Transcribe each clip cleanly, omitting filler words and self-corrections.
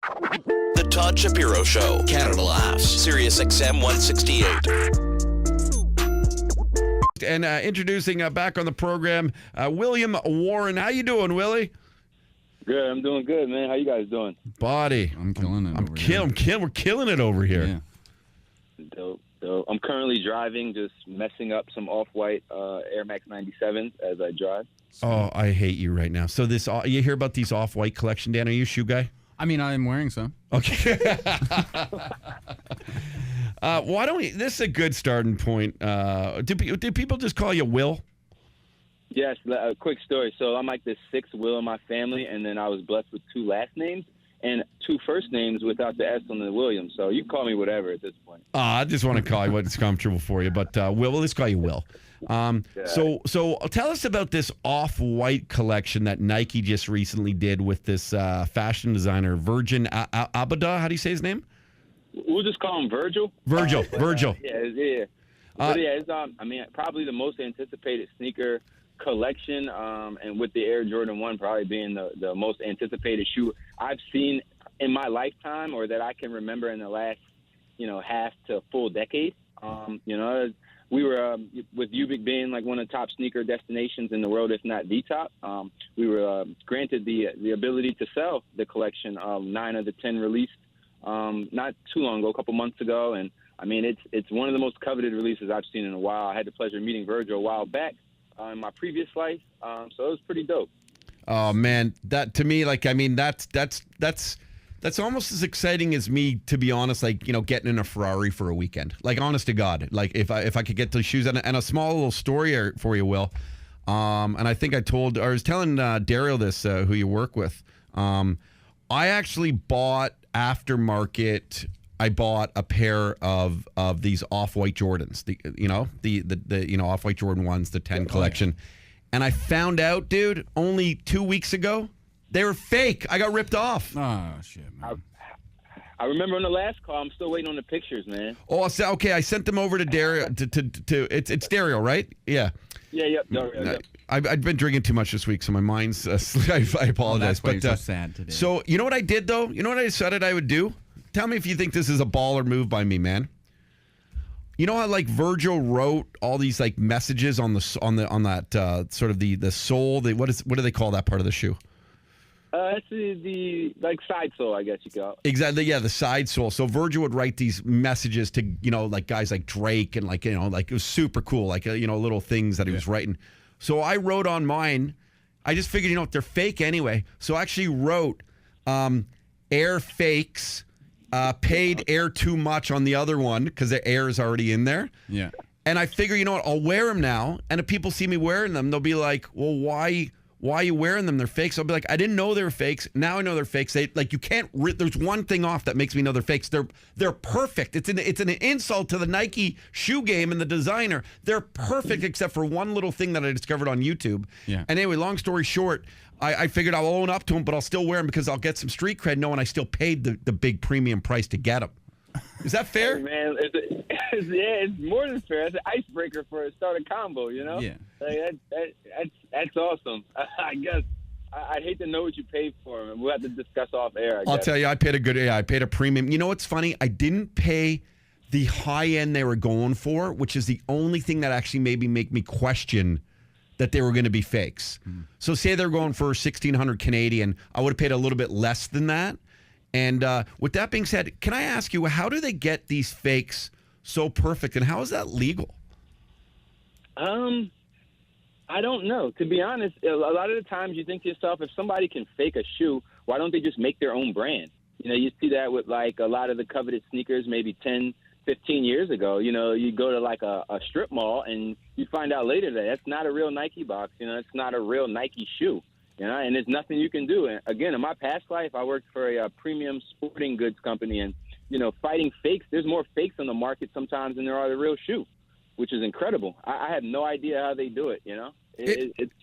The Todd Shapiro Show, Canada Laughs, SiriusXM 168. And introducing back on the program, William Warren. How you doing, Willie? Good. I'm doing good, man. How you guys doing? Buddy. I'm killing it. We're killing it over here. Yeah. Dope. I'm currently driving, just messing up some off-white Air Max 97s as I drive. Oh, I hate you right now. So you hear about these off-white collection, Dan? Are you a shoe guy? I mean, I am wearing some. Okay. Why don't we? This is a good starting point. Do people just call you Will? Yes, a quick story. So I'm like the sixth Will in my family, and then I was blessed with two last names and two first names without the S on the William. So you can call me whatever at this point. I just want to call you what's comfortable for you, but Will, let's call you Will. So tell us about this off-white collection that Nike just recently did with this fashion designer, Virgin Abada. How do you say his name? We'll just call him Virgil. Virgil. Yeah. But yeah, it's probably the most anticipated sneaker collection, and with the Air Jordan 1 probably being the most anticipated shoe I've seen in my lifetime, or that I can remember in the last, half to full decade. We were, with UBIQ being like one of the top sneaker destinations in the world, if not the top, we were granted the ability to sell the collection. 9 of the 10 released not too long ago, a couple months ago. And, I mean, it's one of the most coveted releases I've seen in a while. I had the pleasure of meeting Virgil a while back in my previous life, so it was pretty dope. Oh, man, that to me, that's almost as exciting as me, to be honest, getting in a Ferrari for a weekend. Like, honest to God, like if I could get those shoes. And a small little story for you, Will. And I think I was telling Daryl this, who you work with. I actually bought aftermarket. I bought a pair of these off-white Jordans, the off-white Jordan 1s, the 10 collection. And I found out, dude, only 2 weeks ago, they were fake. I got ripped off. Oh, shit, man. I remember on the last call, I'm still waiting on the pictures, man. Oh, okay. I sent them over to Daryl. It's Daryl, right? Yeah. Yeah. Yep. I've been drinking too much this week, so my mind's. I apologize. Well, that's why you're so sad today. So you know what I did though? You know what I decided I would do? Tell me if you think this is a baller move by me, man. You know how like Virgil wrote all these like messages on that sort of the sole. What do they call that part of the shoe? It's the side sole, I guess you call it. Exactly, yeah, the side sole. So Virgil would write these messages to, like guys like Drake and like it was super cool, like, little things that he was writing. So I wrote on mine, I just figured, they're fake anyway. So I actually wrote Air fakes, paid Air too much on the other one because the Air is already in there. Yeah. And I figure, I'll wear them now. And if people see me wearing them, they'll be like, well, why are you wearing them? They're fakes. I'll be like, I didn't know they were fakes. Now I know they're fakes. You can't. There's one thing off that makes me know they're fakes. They're perfect. It's an insult to the Nike shoe game and the designer. They're perfect except for one little thing that I discovered on YouTube. Yeah. And anyway, long story short, I figured I'll own up to them, but I'll still wear them because I'll get some street cred knowing I still paid the big premium price to get them. Is that fair? Hey, man, it's more than fair. It's an icebreaker for a starter combo, Yeah. Like, that's awesome. I guess I'd hate to know what you paid for them. We'll have to discuss off air, I'll tell you, I paid I paid a premium. You know what's funny? I didn't pay the high end they were going for, which is the only thing that actually maybe make me question that they were going to be fakes. So say they're going for 1,600 Canadian, I would have paid a little bit less than that. And with that being said, can I ask you, how do they get these fakes so perfect, and how is that legal? I don't know. To be honest, a lot of the times you think to yourself, if somebody can fake a shoe, why don't they just make their own brand? You see that with like a lot of the coveted sneakers maybe 10, 15 years ago. You go to like a strip mall and you find out later that that's not a real Nike box. It's not a real Nike shoe. And there's nothing you can do. And again, in my past life, I worked for a premium sporting goods company, and fighting fakes. There's more fakes on the market sometimes than there are the real shoe, which is incredible. I have no idea how they do it. It's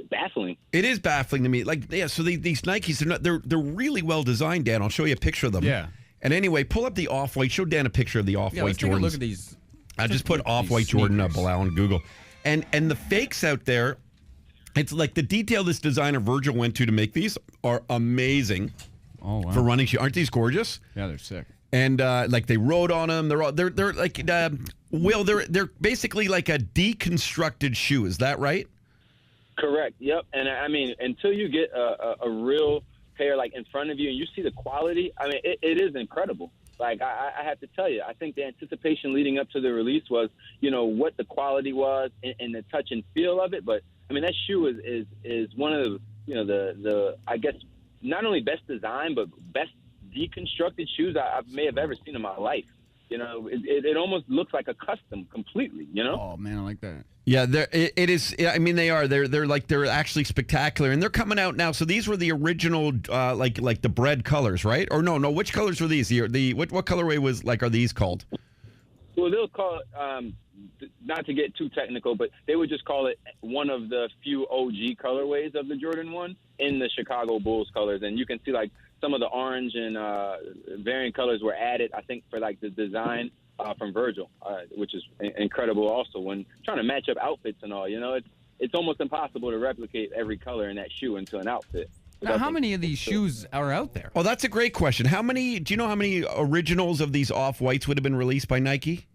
baffling. It is baffling to me. So these Nikes, they're really well designed, Dan. I'll show you a picture of them. Yeah. And anyway, pull up the off-white. Show Dan a picture of the off-white Jordans. Look at these. I just put off-white Jordan Bilal on Google, and the fakes out there. It's like the detail this designer Virgil went to make these are amazing. Oh, wow. for running shoes. Aren't these gorgeous? Yeah, they're sick. And like they rode on them. They're like Will. They're basically like a deconstructed shoe. Is that right? Correct. Yep. And I mean, until you get a real pair like in front of you and you see the quality, I mean, it is incredible. Like I have to tell you, I think the anticipation leading up to the release was, what the quality was and the touch and feel of it. But I mean, that shoe is one of the, the I guess not only best design but best deconstructed shoes I may have ever seen in my life. It almost looks like a custom completely. Oh man, I like that. Yeah, it is. I mean, they are. They're actually spectacular, and they're coming out now. So these were the original, like the bread colors, right? Or no. Which colors were these? What colorway was are these called? Well, they'll call it. Not to get too technical, but they would just call it one of the few OG colorways of the Jordan 1 in the Chicago Bulls colors, and you can see some of the orange and variant colors were added. I think for the design. From Virgil, which is incredible also when trying to match up outfits and all. It's almost impossible to replicate every color in that shoe into an outfit. Now, how many of these shoes are out there? Oh, that's a great question. Do you know how many originals of these Off-Whites would have been released by Nike?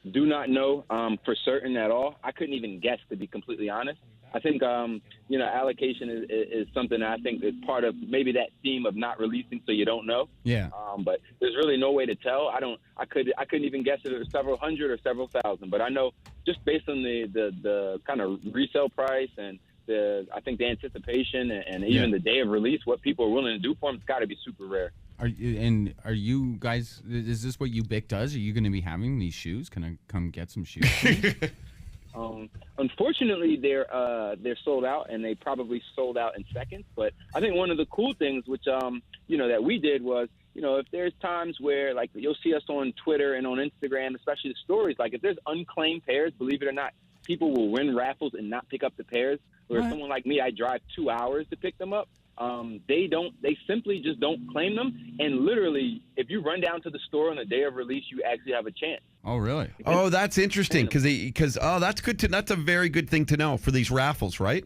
Do not know for certain at all. I couldn't even guess, to be completely honest. I think, allocation is something that I think is part of maybe that theme of not releasing so you don't know. Yeah. But there's really no way to tell. I couldn't even guess it was several hundred or several thousand. But I know just based on the kind of resale price and I think the anticipation and even the day of release, what people are willing to do for them, it's got to be super rare. Are you guys? Is this what UBIQ does? Are you going to be having these shoes? Can I come get some shoes? Unfortunately, they're sold out, and they probably sold out in seconds. But I think one of the cool things, which that we did was, if there's times where you'll see us on Twitter and on Instagram, especially the stories, if there's unclaimed pairs, believe it or not, people will win raffles and not pick up the pairs. Where someone like me, I drive 2 hours to pick them up. They simply just don't claim them. And literally, if you run down to the store on the day of release, you actually have a chance. Oh, really? Oh, that's interesting because that's good that's a very good thing to know for these raffles, right?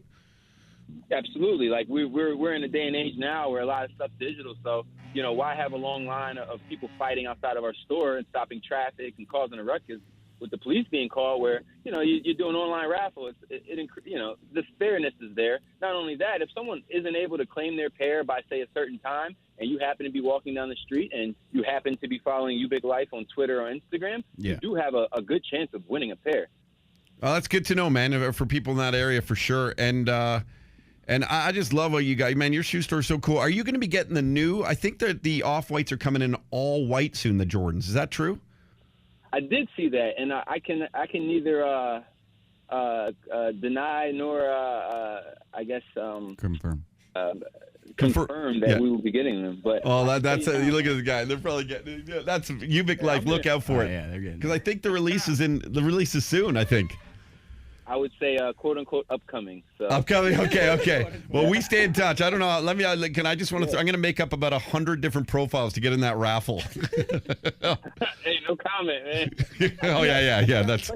Absolutely. We're in a day and age now where a lot of stuff's digital. So, why have a long line of people fighting outside of our store and stopping traffic and causing a ruckus with the police being called where, you do an online raffle, the fairness is there. Not only that, if someone isn't able to claim their pair by, say, a certain time, and you happen to be walking down the street and you happen to be following UBIQ Life on Twitter or Instagram, you do have a good chance of winning a pair. Oh, that's good to know, man, for people in that area for sure. And I just love what you got. Man, your shoe store is so cool. Are you going to be getting the new, I think that the Off-Whites are coming in all white soon, the Jordans. Is that true? I did see that, and I can neither deny nor I guess confirm that we will be getting them. But that's you look at the guy; they're probably getting that's UBIQ Life. Look out for it, yeah, they're getting because I think the release is soon. I think. I would say, quote unquote, upcoming. So. Upcoming. Okay. Well, we stay in touch. I don't know. Let me. Can I just want to? I'm going to make up about 100 different profiles to get in that raffle. Hey, no comment, man. Oh yeah. That's.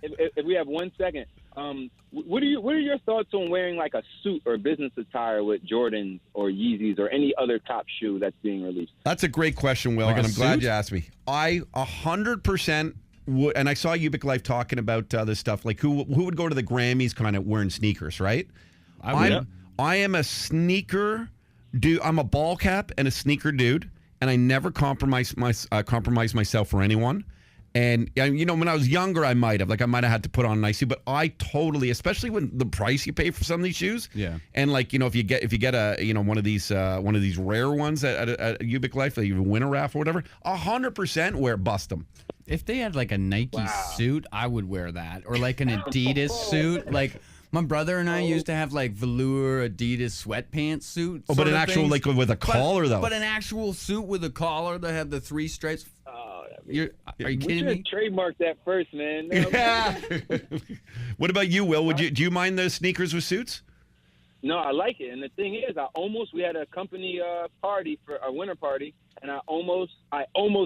If we have 1 second, what are your thoughts on wearing a suit or business attire with Jordans or Yeezys or any other top shoe that's being released? That's a great question, Will, and I'm glad you asked me. I 100%. And I saw UBIQ Life talking about this stuff, who would go to the Grammys kind of wearing sneakers, right? I am a sneaker dude. I'm a ball cap and a sneaker dude, and I never compromise myself for anyone. And when I was younger, I might have had to put on a nice suit, but I totally, especially when the price you pay for some of these shoes, and if you get a one of these rare ones at UBIQ Life, you win a raffle or whatever, 100% bust them. If they had a Nike suit, I would wear that, or an Adidas suit. My brother and I used to have velour Adidas sweatpants suits. Oh, but an actual with a collar though. But an actual suit with a collar that had the 3 stripes. Are you kidding me? Trademark that first, man. No, yeah. What about you, Will? Do you mind the sneakers with suits? No, I like it. And the thing is, we had a company party for a winter party, and I almost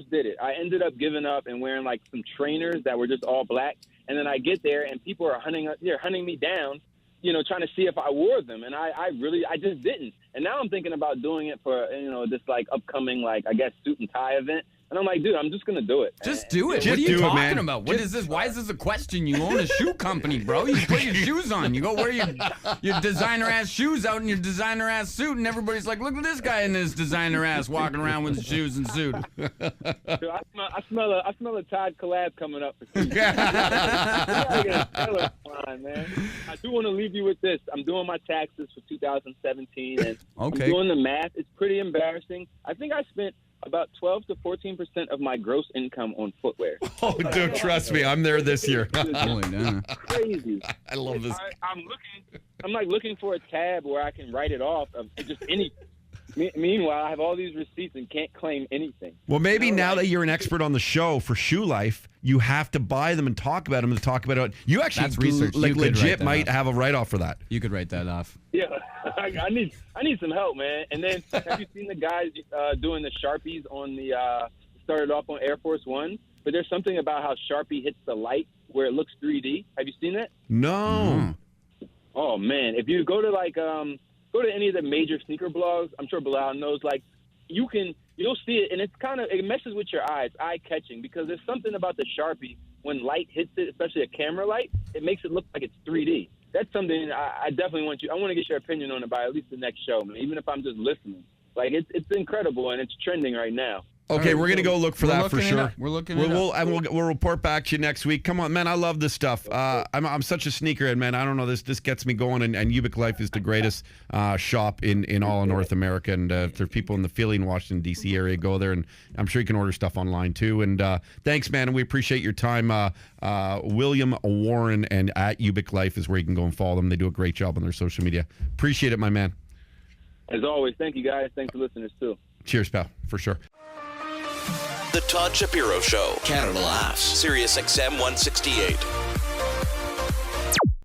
did it. I ended up giving up and wearing some trainers that were just all black. And then I get there, and people are hunting me down trying to see if I wore them, and I just didn't. And now I'm thinking about doing it for this like upcoming I guess suit and tie event. And I'm like, dude, I'm just gonna do it. Just do it. Just what are you do it, talking man. about? What is this? Why is this a question? You own a shoe company, bro. You put your shoes on. You go wear your designer ass shoes out in your designer ass suit, and everybody's like, look at this guy in his designer ass walking around with his shoes and suit. Dude, I smell a Todd collab coming up. Man. I do want to leave you with this. I'm doing my taxes for 2017, and I'm doing the math. It's pretty embarrassing. I think I spent about 12 to 14% of my gross income on footwear. Oh, dude, trust me, I'm there this year. Crazy. I love this. I'm looking for a tab where I can write it off of just any. Meanwhile, I have all these receipts and can't claim anything. Well, maybe now that you're an expert on the show for Shoe Life, you have to buy them and talk about them and talk about it. You actually That's research. You could legit write that might off. have a write-off for that. You could write that off. Yeah, I need some help, man. And then have you seen the guys doing the Sharpies on the started off on Air Force One? But there's something about how Sharpie hits the light where it looks 3D. Have you seen that? No. Oh man, if you go to go to any of the major sneaker blogs, I'm sure Bilal knows, you'll see it, and it messes with your eyes, eye-catching, because there's something about the Sharpie, when light hits it, especially a camera light, it makes it look like it's 3D. That's something I definitely want to get your opinion on it by at least the next show, man, even if I'm just listening. It's incredible, and it's trending right now. Okay, we're gonna go look for that for sure. We're looking it up. We'll report back to you next week. Come on, man! I love this stuff. I'm such a sneakerhead, man. I don't know, this gets me going. And UBIQ Life is the greatest shop in all of North America. And if there's people in the Philly and Washington D.C. area, go there, and I'm sure you can order stuff online too. And thanks, man. And we appreciate your time. William Warren and at UBIQ Life is where you can go and follow them. They do a great job on their social media. Appreciate it, my man. As always, thank you guys. Thanks for listeners too. Cheers, pal. For sure. The Todd Shapiro Show. Canada Laughs. SiriusXM 168.